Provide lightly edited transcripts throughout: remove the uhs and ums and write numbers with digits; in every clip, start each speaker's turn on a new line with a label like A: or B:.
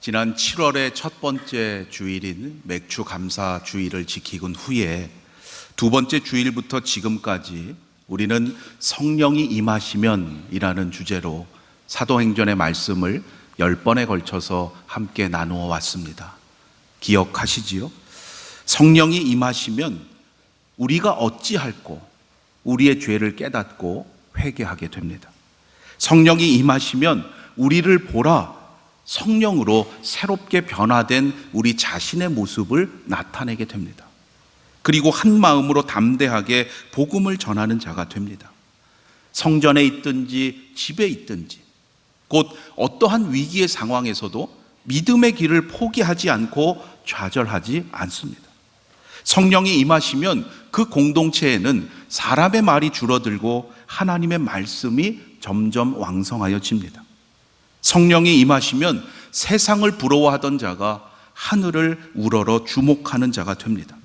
A: 지난 7월의 첫 번째 주일인 맥주 감사 주일을 지키곤 후에 두 번째 주일부터 지금까지 우리는 성령이 임하시면 이라는 주제로 사도행전의 말씀을 10번에 걸쳐서 함께 나누어 왔습니다. 기억하시지요? 성령이 임하시면 우리가 어찌할꼬 우리의 죄를 깨닫고 회개하게 됩니다. 성령이 임하시면 우리를 보라 성령으로 새롭게 변화된 우리 자신의 모습을 나타내게 됩니다. 그리고 한 마음으로 담대하게 복음을 전하는 자가 됩니다. 성전에 있든지 집에 있든지 곧 어떠한 위기의 상황에서도 믿음의 길을 포기하지 않고 좌절하지 않습니다. 성령이 임하시면 그 공동체에는 사람의 말이 줄어들고 하나님의 말씀이 점점 왕성하여집니다. 성령이 임하시면 세상을 부러워하던 자가 하늘을 우러러 주목하는 자가 됩니다.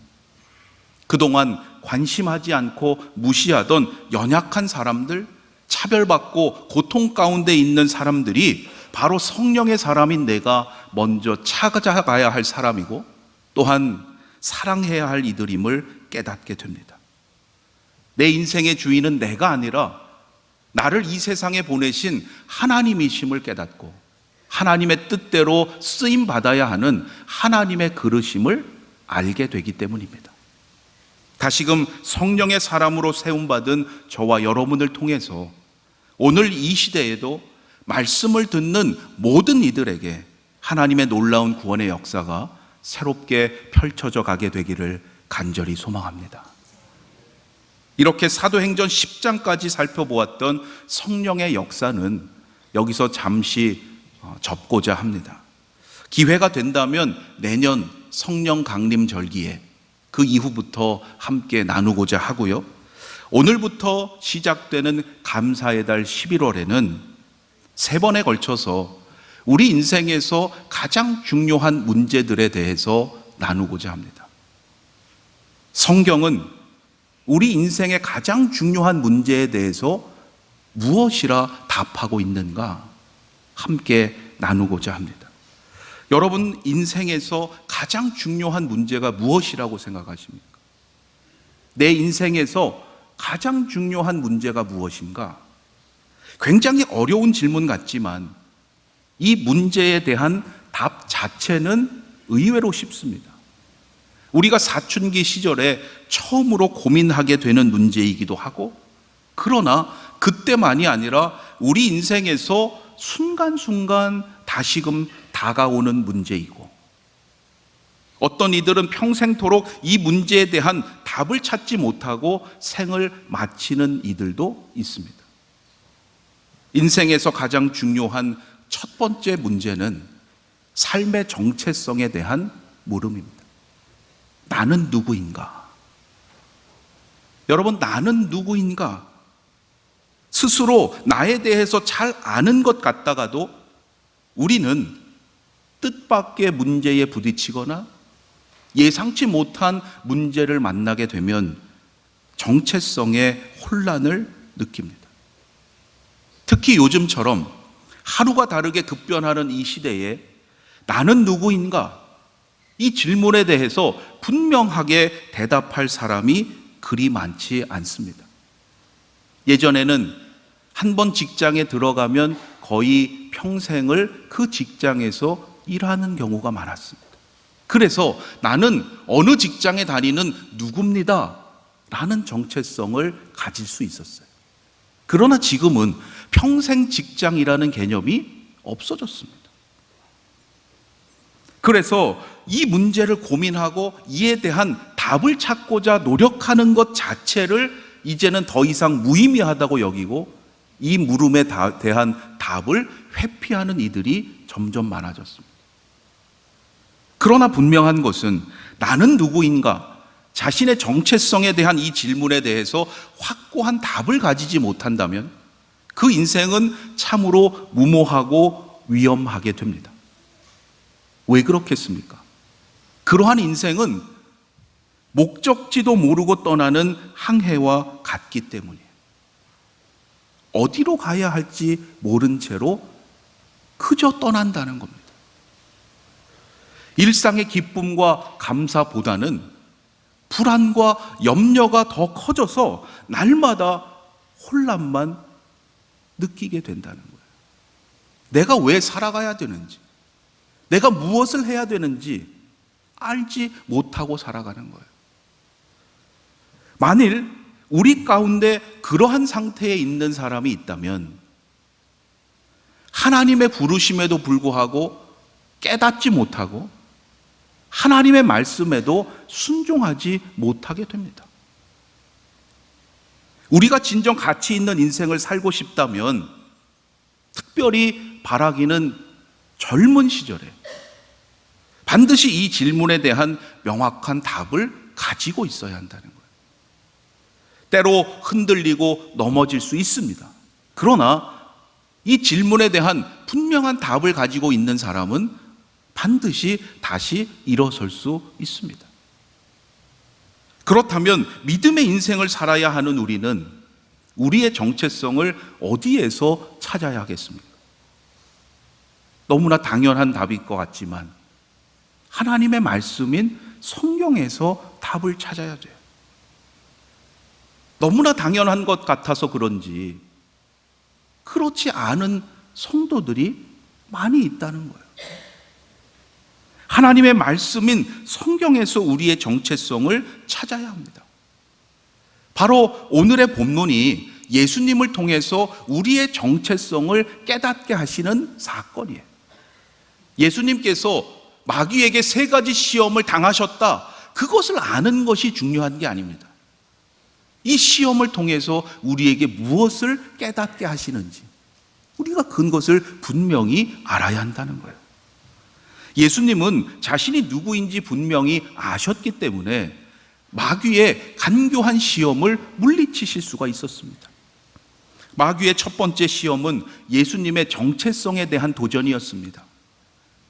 A: 그동안 관심하지 않고 무시하던 연약한 사람들, 차별받고 고통 가운데 있는 사람들이 바로 성령의 사람인 내가 먼저 찾아가야 할 사람이고 또한 사랑해야 할 이들임을 깨닫게 됩니다. 내 인생의 주인은 내가 아니라 나를 이 세상에 보내신 하나님이심을 깨닫고 하나님의 뜻대로 쓰임받아야 하는 하나님의 그릇임을 알게 되기 때문입니다. 다시금 성령의 사람으로 세움받은 저와 여러분을 통해서 오늘 이 시대에도 말씀을 듣는 모든 이들에게 하나님의 놀라운 구원의 역사가 새롭게 펼쳐져 가게 되기를 간절히 소망합니다. 이렇게 사도행전 10장까지 살펴보았던 성령의 역사는 여기서 잠시 접고자 합니다. 기회가 된다면 내년 성령 강림 절기에 그 이후부터 함께 나누고자 하고요. 오늘부터 시작되는 감사의 달 11월에는 3번에 걸쳐서 우리 인생에서 가장 중요한 문제들에 대해서 나누고자 합니다. 성경은 우리 인생의 가장 중요한 문제에 대해서 무엇이라 답하고 있는가 함께 나누고자 합니다. 여러분 인생에서 가장 중요한 문제가 무엇이라고 생각하십니까? 내 인생에서 가장 중요한 문제가 무엇인가? 굉장히 어려운 질문 같지만 이 문제에 대한 답 자체는 의외로 쉽습니다. 우리가 사춘기 시절에 처음으로 고민하게 되는 문제이기도 하고 그러나 그때만이 아니라 우리 인생에서 순간순간 다시금 다가오는 문제이고 어떤 이들은 평생토록 이 문제에 대한 답을 찾지 못하고 생을 마치는 이들도 있습니다. 인생에서 가장 중요한 첫 번째 문제는 삶의 정체성에 대한 물음입니다. 나는 누구인가? 여러분, 나는 누구인가? 스스로 나에 대해서 잘 아는 것 같다가도 우리는 뜻밖의 문제에 부딪히거나 예상치 못한 문제를 만나게 되면 정체성의 혼란을 느낍니다. 특히 요즘처럼 하루가 다르게 급변하는 이 시대에 나는 누구인가? 이 질문에 대해서 분명하게 대답할 사람이 그리 많지 않습니다. 예전에는 한 번 직장에 들어가면 거의 평생을 그 직장에서 일하는 경우가 많았습니다. 그래서 나는 어느 직장에 다니는 누구입니다 라는 정체성을 가질 수 있었어요. 그러나 지금은 평생 직장이라는 개념이 없어졌습니다. 그래서 이 문제를 고민하고 이에 대한 답을 찾고자 노력하는 것 자체를 이제는 더 이상 무의미하다고 여기고 이 물음에 대한 답을 회피하는 이들이 점점 많아졌습니다. 그러나 분명한 것은 나는 누구인가? 자신의 정체성에 대한 이 질문에 대해서 확고한 답을 가지지 못한다면 그 인생은 참으로 무모하고 위험하게 됩니다. 왜 그렇겠습니까? 그러한 인생은 목적지도 모르고 떠나는 항해와 같기 때문이에요. 어디로 가야 할지 모른 채로 그저 떠난다는 겁니다. 일상의 기쁨과 감사보다는 불안과 염려가 더 커져서 날마다 혼란만 느끼게 된다는 거예요. 내가 왜 살아가야 되는지, 내가 무엇을 해야 되는지 알지 못하고 살아가는 거예요. 만일 우리 가운데 그러한 상태에 있는 사람이 있다면 하나님의 부르심에도 불구하고 깨닫지 못하고 하나님의 말씀에도 순종하지 못하게 됩니다. 우리가 진정 가치 있는 인생을 살고 싶다면 특별히 바라기는 젊은 시절에 반드시 이 질문에 대한 명확한 답을 가지고 있어야 한다는 거예요. 때로 흔들리고 넘어질 수 있습니다. 그러나 이 질문에 대한 분명한 답을 가지고 있는 사람은 반드시 다시 일어설 수 있습니다. 그렇다면 믿음의 인생을 살아야 하는 우리는 우리의 정체성을 어디에서 찾아야 하겠습니까? 너무나 당연한 답일 것 같지만 하나님의 말씀인 성경에서 답을 찾아야 돼요. 너무나 당연한 것 같아서 그런지 그렇지 않은 성도들이 많이 있다는 거예요. 하나님의 말씀인 성경에서 우리의 정체성을 찾아야 합니다. 바로 오늘의 본문이 예수님을 통해서 우리의 정체성을 깨닫게 하시는 사건이에요. 예수님께서 마귀에게 3가지 시험을 당하셨다. 그것을 아는 것이 중요한 게 아닙니다. 이 시험을 통해서 우리에게 무엇을 깨닫게 하시는지 우리가 그것을 분명히 알아야 한다는 거예요. 예수님은 자신이 누구인지 분명히 아셨기 때문에 마귀의 간교한 시험을 물리치실 수가 있었습니다. 마귀의 첫 번째 시험은 예수님의 정체성에 대한 도전이었습니다.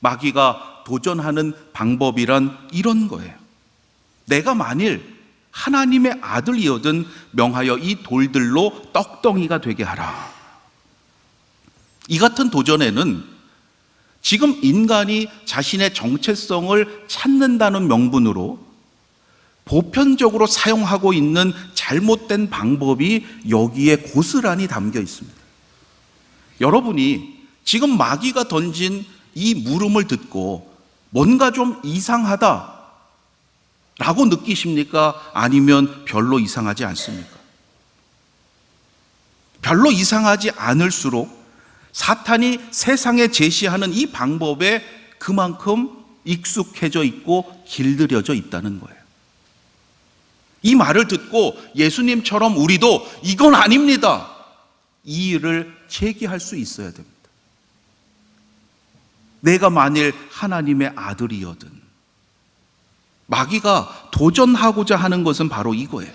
A: 마귀가 도전하는 방법이란 이런 거예요. 내가 만일 하나님의 아들이거든 명하여 이 돌들로 떡덩이가 되게 하라. 이 같은 도전에는 지금 인간이 자신의 정체성을 찾는다는 명분으로 보편적으로 사용하고 있는 잘못된 방법이 여기에 고스란히 담겨 있습니다. 여러분이 지금 마귀가 던진 이 물음을 듣고 뭔가 좀 이상하다 라고 느끼십니까? 아니면 별로 이상하지 않습니까? 별로 이상하지 않을수록 사탄이 세상에 제시하는 이 방법에 그만큼 익숙해져 있고 길들여져 있다는 거예요. 이 말을 듣고 예수님처럼 우리도 이건 아닙니다. 이 일을 제기할 수 있어야 됩니다. 내가 만일 하나님의 아들이거든. 마귀가 도전하고자 하는 것은 바로 이거예요.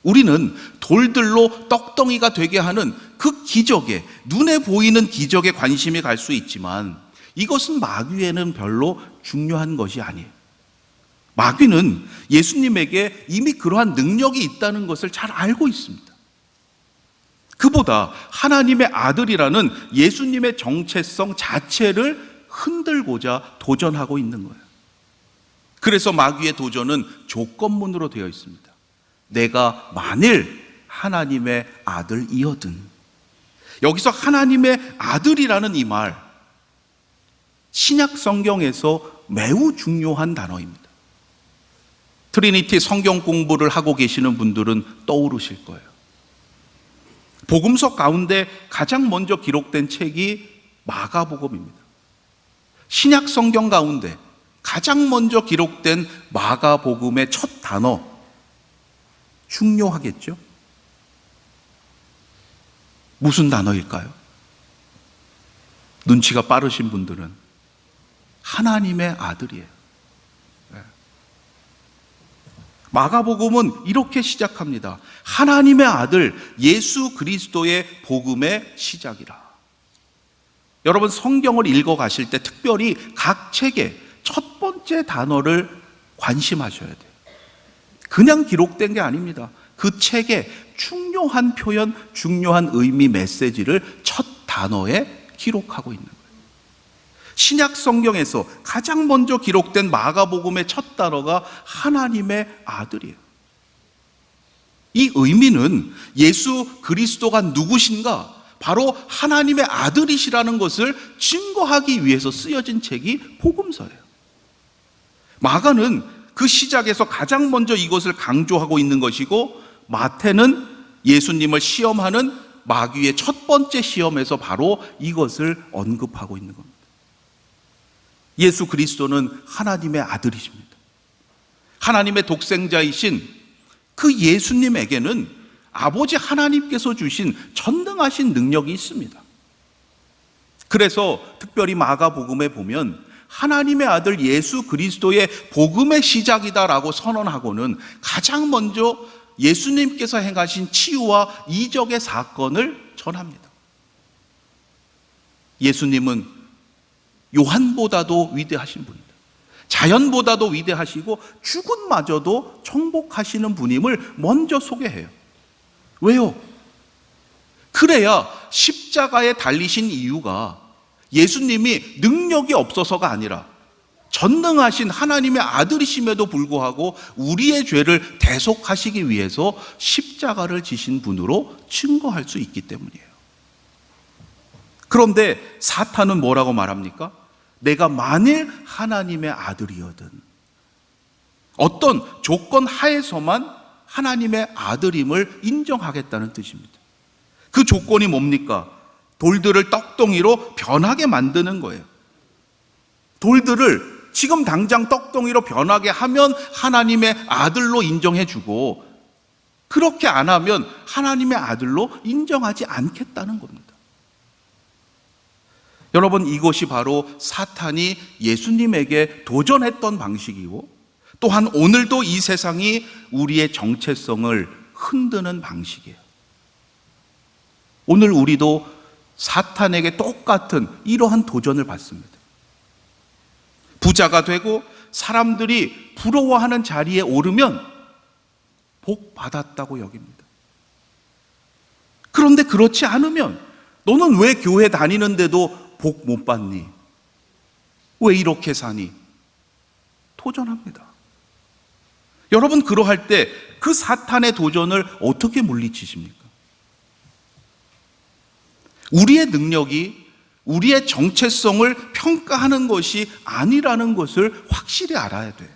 A: 우리는 돌들로 떡덩이가 되게 하는 그 기적에, 눈에 보이는 기적에 관심이 갈 수 있지만 이것은 마귀에는 별로 중요한 것이 아니에요. 마귀는 예수님에게 이미 그러한 능력이 있다는 것을 잘 알고 있습니다. 그보다 하나님의 아들이라는 예수님의 정체성 자체를 흔들고자 도전하고 있는 거예요. 그래서 마귀의 도전은 조건문으로 되어 있습니다. 내가 만일 하나님의 아들이거든. 여기서 하나님의 아들이라는 이 말, 신약 성경에서 매우 중요한 단어입니다. 트리니티 성경 공부를 하고 계시는 분들은 떠오르실 거예요. 복음서 가운데 가장 먼저 기록된 책이 마가복음입니다. 신약 성경 가운데 가장 먼저 기록된 마가복음의 첫 단어, 중요하겠죠? 무슨 단어일까요? 눈치가 빠르신 분들은 하나님의 아들이에요. 마가복음은 이렇게 시작합니다. 하나님의 아들 예수 그리스도의 복음의 시작이라. 여러분 성경을 읽어 가실 때 특별히 각 책의 첫 번째 단어를 관심하셔야 돼요. 그냥 기록된 게 아닙니다. 그 책에 중요한 표현, 중요한 의미, 메시지를 첫 단어에 기록하고 있는 거예요. 신약 성경에서 가장 먼저 기록된 마가복음의 첫 단어가 하나님의 아들이에요. 이 의미는 예수 그리스도가 누구신가? 바로 하나님의 아들이시라는 것을 증거하기 위해서 쓰여진 책이 복음서예요. 마가는 그 시작에서 가장 먼저 이것을 강조하고 있는 것이고, 마태는 예수님을 시험하는 마귀의 첫 번째 시험에서 바로 이것을 언급하고 있는 겁니다. 예수 그리스도는 하나님의 아들이십니다. 하나님의 독생자이신 그 예수님에게는 아버지 하나님께서 주신 전능하신 능력이 있습니다. 그래서 특별히 마가복음에 보면 하나님의 아들 예수 그리스도의 복음의 시작이다라고 선언하고는 가장 먼저 예수님께서 행하신 치유와 이적의 사건을 전합니다. 예수님은 요한보다도 위대하신 분입니다. 자연보다도 위대하시고 죽음마저도 정복하시는 분임을 먼저 소개해요. 왜요? 그래야 십자가에 달리신 이유가 예수님이 능력이 없어서가 아니라 전능하신 하나님의 아들이심에도 불구하고 우리의 죄를 대속하시기 위해서 십자가를 지신 분으로 증거할 수 있기 때문이에요. 그런데 사탄은 뭐라고 말합니까? 내가 만일 하나님의 아들이거든, 어떤 조건 하에서만 하나님의 아들임을 인정하겠다는 뜻입니다. 그 조건이 뭡니까? 돌들을 떡덩이로 변하게 만드는 거예요. 돌들을 지금 당장 떡덩이로 변하게 하면 하나님의 아들로 인정해주고, 그렇게 안 하면 하나님의 아들로 인정하지 않겠다는 겁니다. 여러분, 이것이 바로 사탄이 예수님에게 도전했던 방식이고, 또한 오늘도 이 세상이 우리의 정체성을 흔드는 방식이에요. 오늘 우리도 사탄에게 똑같은 이러한 도전을 받습니다. 부자가 되고 사람들이 부러워하는 자리에 오르면 복 받았다고 여깁니다. 그런데 그렇지 않으면 너는 왜 교회 다니는데도 복 못 받니? 왜 이렇게 사니? 도전합니다. 여러분, 그러할 때 그 사탄의 도전을 어떻게 물리치십니까? 우리의 능력이 우리의 정체성을 평가하는 것이 아니라는 것을 확실히 알아야 돼요.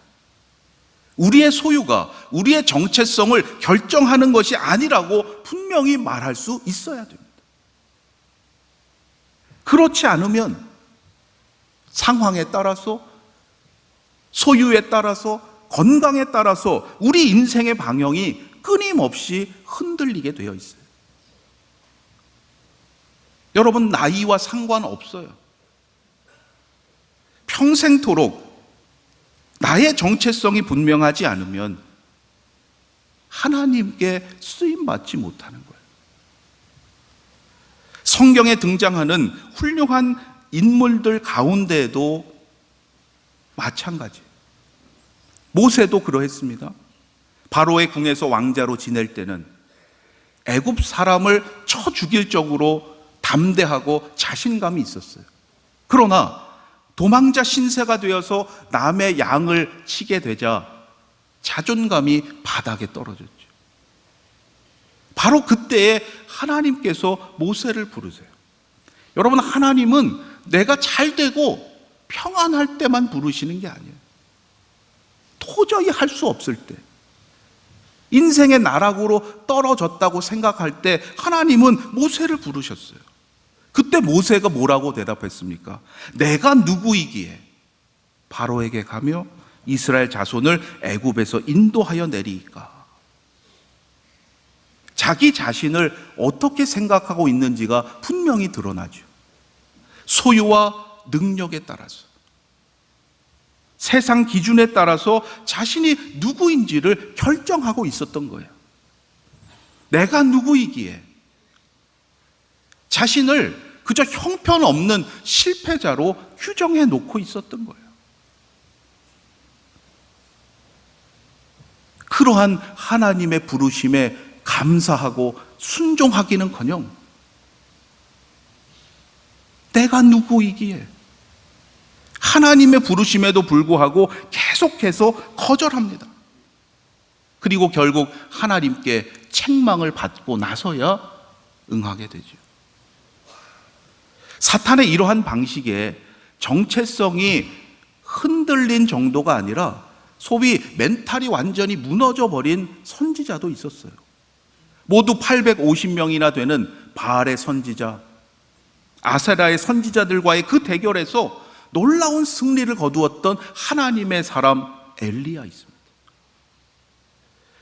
A: 우리의 소유가 우리의 정체성을 결정하는 것이 아니라고 분명히 말할 수 있어야 됩니다. 그렇지 않으면 상황에 따라서, 소유에 따라서, 건강에 따라서 우리 인생의 방향이 끊임없이 흔들리게 되어 있어요. 여러분, 나이와 상관없어요. 평생토록 나의 정체성이 분명하지 않으면 하나님께 쓰임받지 못하는 거예요. 성경에 등장하는 훌륭한 인물들 가운데에도 마찬가지예요. 모세도 그러했습니다. 바로의 궁에서 왕자로 지낼 때는 애굽 사람을 쳐 죽일 정도로 담대하고 자신감이 있었어요. 그러나 도망자 신세가 되어서 남의 양을 치게 되자 자존감이 바닥에 떨어졌죠. 바로 그때에 하나님께서 모세를 부르세요. 여러분, 하나님은 내가 잘 되고 평안할 때만 부르시는 게 아니에요. 도저히 할 수 없을 때, 인생의 나락으로 떨어졌다고 생각할 때 하나님은 모세를 부르셨어요. 그때 모세가 뭐라고 대답했습니까? 내가 누구이기에 바로에게 가며 이스라엘 자손을 애굽에서 인도하여 내리이까? 자기 자신을 어떻게 생각하고 있는지가 분명히 드러나죠. 소유와 능력에 따라서, 세상 기준에 따라서 자신이 누구인지를 결정하고 있었던 거예요. 내가 누구이기에 자신을 그저 형편없는 실패자로 규정해 놓고 있었던 거예요. 그러한 하나님의 부르심에 감사하고 순종하기는커녕 내가 누구이기에 하나님의 부르심에도 불구하고 계속해서 거절합니다. 그리고 결국 하나님께 책망을 받고 나서야 응하게 되죠. 사탄의 이러한 방식에 정체성이 흔들린 정도가 아니라 소위 멘탈이 완전히 무너져 버린 선지자도 있었어요. 모두 850명이나 되는 바알의 선지자, 아세라의 선지자들과의 그 대결에서 놀라운 승리를 거두었던 하나님의 사람 엘리야 있습니다.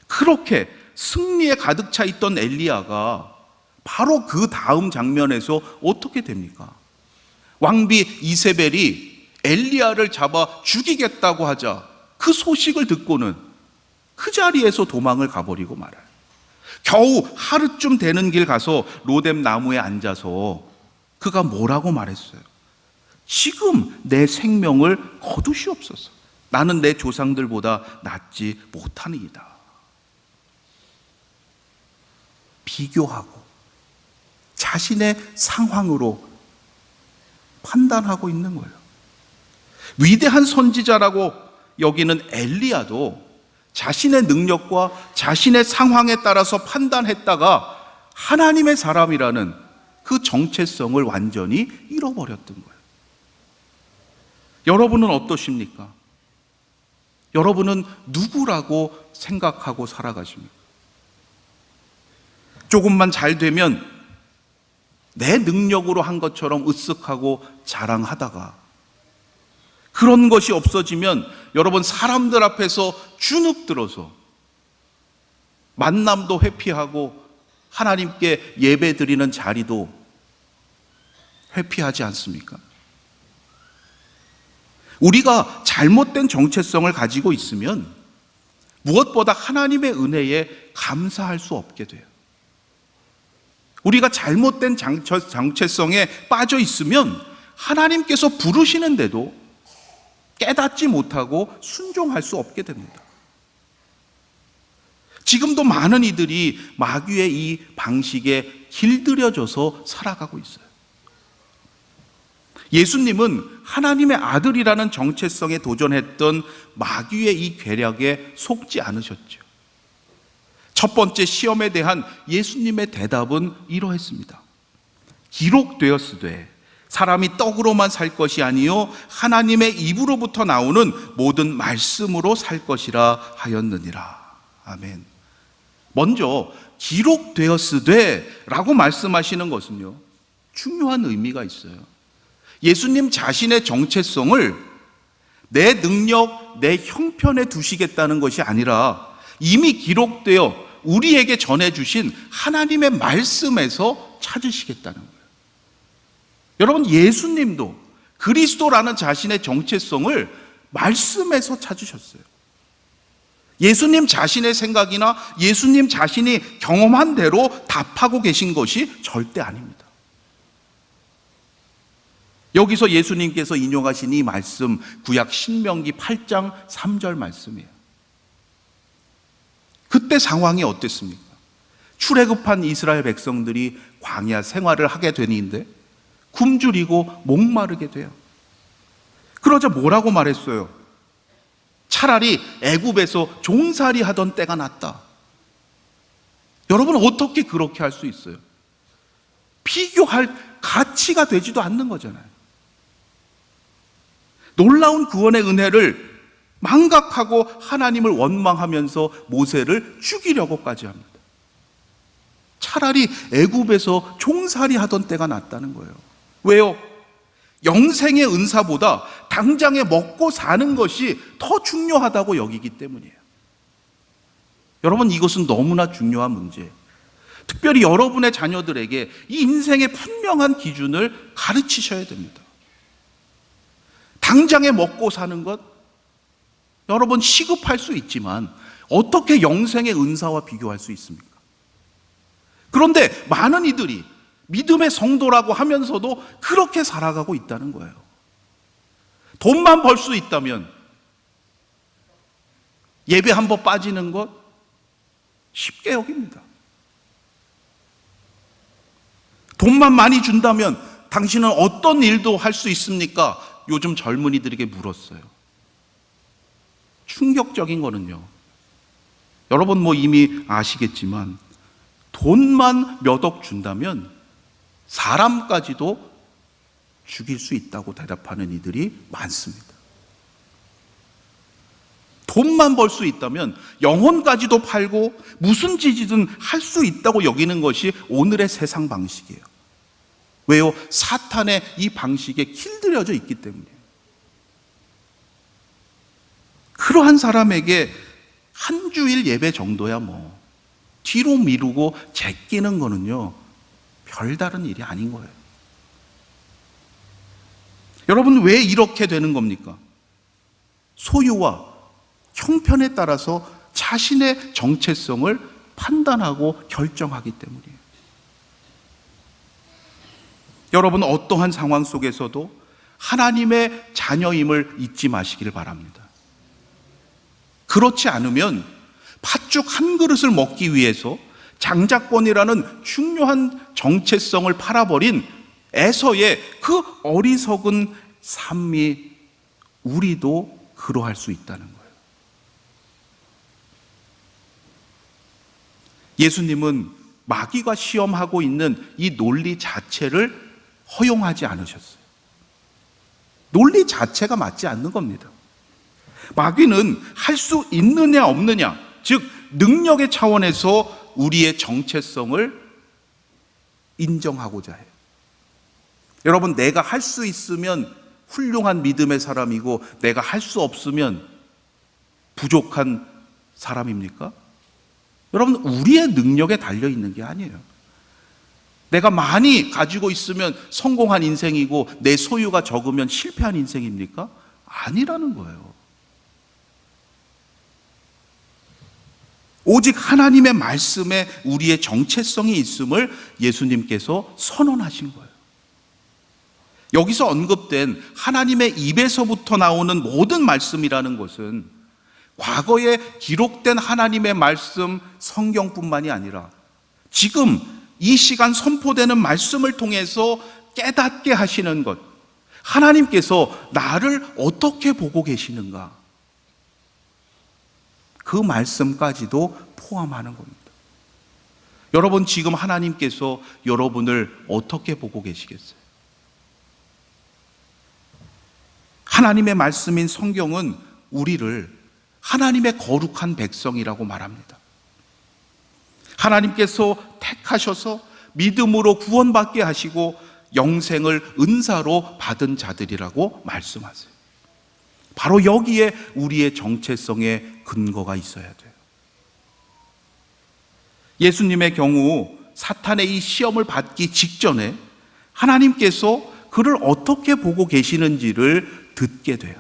A: 그렇게 승리에 가득 차 있던 엘리야가 바로 그 다음 장면에서 어떻게 됩니까? 왕비 이세벨이 엘리야를 잡아 죽이겠다고 하자 그 소식을 듣고는 그 자리에서 도망을 가버리고 말아요. 겨우 하루쯤 되는 길 가서 로뎀 나무에 앉아서 그가 뭐라고 말했어요? 지금 내 생명을 거두시옵소서. 나는 내 조상들보다 낫지 못하니이다. 비교하고 자신의 상황으로 판단하고 있는 거예요. 위대한 선지자라고 여기는 엘리야도 자신의 능력과 자신의 상황에 따라서 판단했다가 하나님의 사람이라는 그 정체성을 완전히 잃어버렸던 거예요. 여러분은 어떠십니까? 여러분은 누구라고 생각하고 살아가십니까? 조금만 잘 되면 내 능력으로 한 것처럼 으쓱하고 자랑하다가 그런 것이 없어지면 여러분 사람들 앞에서 주눅 들어서 만남도 회피하고 하나님께 예배 드리는 자리도 회피하지 않습니까? 우리가 잘못된 정체성을 가지고 있으면 무엇보다 하나님의 은혜에 감사할 수 없게 돼요. 우리가 잘못된 정체성에 빠져 있으면 하나님께서 부르시는데도 깨닫지 못하고 순종할 수 없게 됩니다. 지금도 많은 이들이 마귀의 이 방식에 길들여져서 살아가고 있어요. 예수님은 하나님의 아들이라는 정체성에 도전했던 마귀의 이 괴략에 속지 않으셨죠. 첫 번째 시험에 대한 예수님의 대답은 이러했습니다. 기록되었으되 사람이 떡으로만 살 것이 아니요 하나님의 입으로부터 나오는 모든 말씀으로 살 것이라 하였느니라. 아멘. 먼저 기록되었으되 라고 말씀하시는 것은요, 중요한 의미가 있어요. 예수님 자신의 정체성을 내 능력, 내 형편에 두시겠다는 것이 아니라 이미 기록되어 우리에게 전해주신 하나님의 말씀에서 찾으시겠다는 거예요. 여러분, 예수님도 그리스도라는 자신의 정체성을 말씀에서 찾으셨어요. 예수님 자신의 생각이나 예수님 자신이 경험한 대로 답하고 계신 것이 절대 아닙니다. 여기서 예수님께서 인용하신 이 말씀, 구약 신명기 8장 3절 말씀이에요. 그때 상황이 어땠습니까? 출애굽한 이스라엘 백성들이 광야 생활을 하게 되는데 굶주리고 목마르게 돼요. 그러자 뭐라고 말했어요? 차라리 애굽에서 종살이 하던 때가 낫다. 여러분, 어떻게 그렇게 할 수 있어요? 비교할 가치가 되지도 않는 거잖아요. 놀라운 구원의 은혜를 망각하고 하나님을 원망하면서 모세를 죽이려고까지 합니다. 차라리 애굽에서 종살이 하던 때가 낫다는 거예요. 왜요? 영생의 은사보다 당장에 먹고 사는 것이 더 중요하다고 여기기 때문이에요. 여러분, 이것은 너무나 중요한 문제예요. 특별히 여러분의 자녀들에게 이 인생의 분명한 기준을 가르치셔야 됩니다. 당장에 먹고 사는 것, 여러분 시급할 수 있지만 어떻게 영생의 은사와 비교할 수 있습니까? 그런데 많은 이들이 믿음의 성도라고 하면서도 그렇게 살아가고 있다는 거예요. 돈만 벌 수 있다면 예배 한 번 빠지는 것 쉽게 여깁니다. 돈만 많이 준다면 당신은 어떤 일도 할 수 있습니까? 요즘 젊은이들에게 물었어요. 충격적인 거는요, 여러분 이미 아시겠지만 돈만 몇 억 준다면 사람까지도 죽일 수 있다고 대답하는 이들이 많습니다. 돈만 벌 수 있다면 영혼까지도 팔고 무슨 짓이든 할 수 있다고 여기는 것이 오늘의 세상 방식이에요. 왜요? 사탄의 이 방식에 길들여져 있기 때문이에요. 그러한 사람에게 한 주일 예배 정도야 뒤로 미루고 제끼는 거는요, 별다른 일이 아닌 거예요. 여러분, 왜 이렇게 되는 겁니까? 소유와 형편에 따라서 자신의 정체성을 판단하고 결정하기 때문이에요. 여러분, 어떠한 상황 속에서도 하나님의 자녀임을 잊지 마시기를 바랍니다. 그렇지 않으면 팥죽 한 그릇을 먹기 위해서 장자권이라는 중요한 정체성을 팔아버린 에서의 그 어리석은 삶이 우리도 그러할 수 있다는 거예요. 예수님은 마귀가 시험하고 있는 이 논리 자체를 허용하지 않으셨어요. 논리 자체가 맞지 않는 겁니다. 마귀는 할 수 있느냐 없느냐, 즉 능력의 차원에서 우리의 정체성을 인정하고자 해요. 여러분, 내가 할 수 있으면 훌륭한 믿음의 사람이고 내가 할 수 없으면 부족한 사람입니까? 여러분, 우리의 능력에 달려있는 게 아니에요. 내가 많이 가지고 있으면 성공한 인생이고 내 소유가 적으면 실패한 인생입니까? 아니라는 거예요. 오직 하나님의 말씀에 우리의 정체성이 있음을 예수님께서 선언하신 거예요. 여기서 언급된 하나님의 입에서부터 나오는 모든 말씀이라는 것은 과거에 기록된 하나님의 말씀, 성경뿐만이 아니라 지금 이 시간 선포되는 말씀을 통해서 깨닫게 하시는 것, 하나님께서 나를 어떻게 보고 계시는가, 그 말씀까지도 포함하는 겁니다. 여러분, 지금 하나님께서 여러분을 어떻게 보고 계시겠어요? 하나님의 말씀인 성경은 우리를 하나님의 거룩한 백성이라고 말합니다. 하나님께서 택하셔서 믿음으로 구원받게 하시고 영생을 은사로 받은 자들이라고 말씀하세요. 바로 여기에 우리의 정체성의 근거가 있어야 돼요. 예수님의 경우 사탄의 이 시험을 받기 직전에 하나님께서 그를 어떻게 보고 계시는지를 듣게 돼요.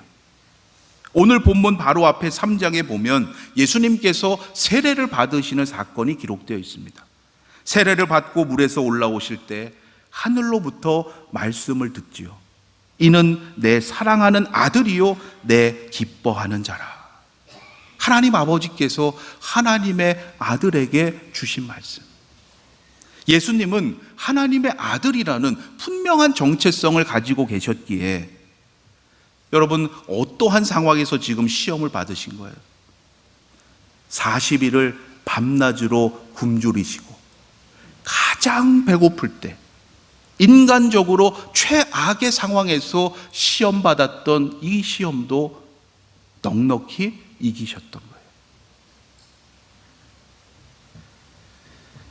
A: 오늘 본문 바로 앞에 3장에 보면 예수님께서 세례를 받으시는 사건이 기록되어 있습니다. 세례를 받고 물에서 올라오실 때 하늘로부터 말씀을 듣지요. 이는 내 사랑하는 아들이요 내 기뻐하는 자라. 하나님 아버지께서 하나님의 아들에게 주신 말씀. 예수님은 하나님의 아들이라는 분명한 정체성을 가지고 계셨기에 여러분, 어떠한 상황에서 지금 시험을 받으신 거예요? 40일을 밤낮으로 굶주리시고 가장 배고플 때, 인간적으로 최악의 상황에서 시험받았던 이 시험도 넉넉히 이기셨던 거예요.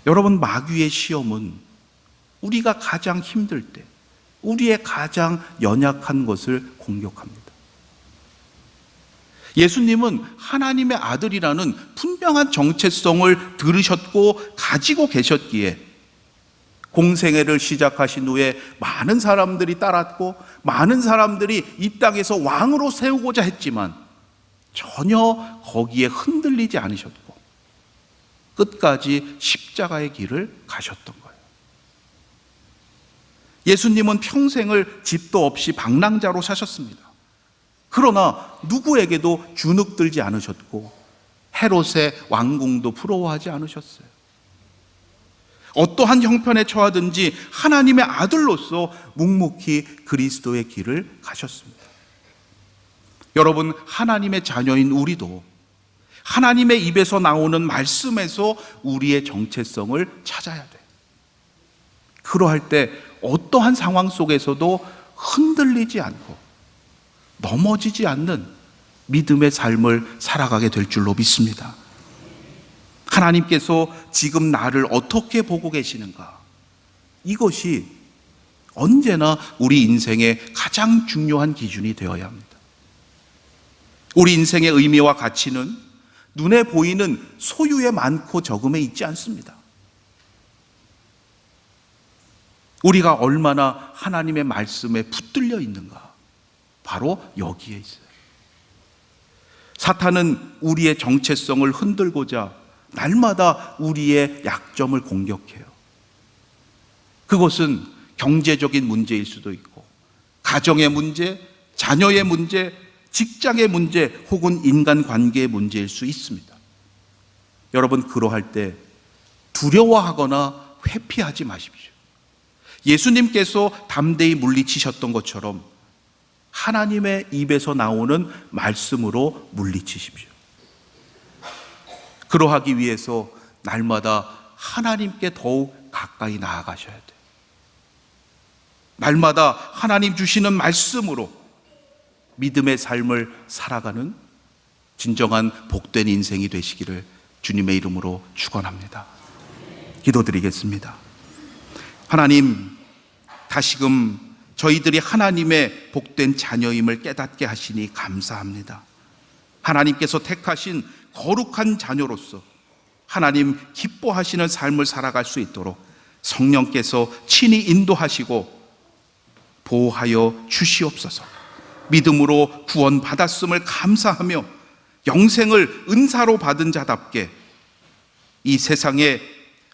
A: 여러분, 마귀의 시험은 우리가 가장 힘들 때, 우리의 가장 연약한 것을 공격합니다. 예수님은 하나님의 아들이라는 분명한 정체성을 들으셨고 가지고 계셨기에 공생애를 시작하신 후에 많은 사람들이 따랐고 많은 사람들이 이 땅에서 왕으로 세우고자 했지만 전혀 거기에 흔들리지 않으셨고 끝까지 십자가의 길을 가셨던 거예요. 예수님은 평생을 집도 없이 방랑자로 사셨습니다. 그러나 누구에게도 주눅들지 않으셨고 헤롯의 왕궁도 부러워하지 않으셨어요. 어떠한 형편에 처하든지 하나님의 아들로서 묵묵히 그리스도의 길을 가셨습니다. 여러분, 하나님의 자녀인 우리도 하나님의 입에서 나오는 말씀에서 우리의 정체성을 찾아야 돼요. 그러할 때 어떠한 상황 속에서도 흔들리지 않고 넘어지지 않는 믿음의 삶을 살아가게 될 줄로 믿습니다. 하나님께서 지금 나를 어떻게 보고 계시는가? 이것이 언제나 우리 인생의 가장 중요한 기준이 되어야 합니다. 우리 인생의 의미와 가치는 눈에 보이는 소유의 많고 적음에 있지 않습니다. 우리가 얼마나 하나님의 말씀에 붙들려 있는가? 바로 여기에 있어요. 사탄은 우리의 정체성을 흔들고자 날마다 우리의 약점을 공격해요. 그것은 경제적인 문제일 수도 있고, 가정의 문제, 자녀의 문제, 직장의 문제, 혹은 인간관계의 문제일 수 있습니다. 여러분, 그러할 때 두려워하거나 회피하지 마십시오. 예수님께서 담대히 물리치셨던 것처럼 하나님의 입에서 나오는 말씀으로 물리치십시오. 그러하기 위해서 날마다 하나님께 더욱 가까이 나아가셔야 돼요. 날마다 하나님 주시는 말씀으로 믿음의 삶을 살아가는 진정한 복된 인생이 되시기를 주님의 이름으로 축원합니다. 기도드리겠습니다. 하나님, 다시금 저희들이 하나님의 복된 자녀임을 깨닫게 하시니 감사합니다. 하나님께서 택하신 거룩한 자녀로서 하나님 기뻐하시는 삶을 살아갈 수 있도록 성령께서 친히 인도하시고 보호하여 주시옵소서. 믿음으로 구원받았음을 감사하며 영생을 은사로 받은 자답게 이 세상에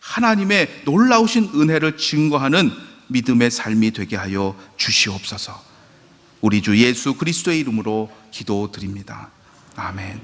A: 하나님의 놀라우신 은혜를 증거하는 믿음의 삶이 되게 하여 주시옵소서. 우리 주 예수 그리스도의 이름으로 기도드립니다. 아멘.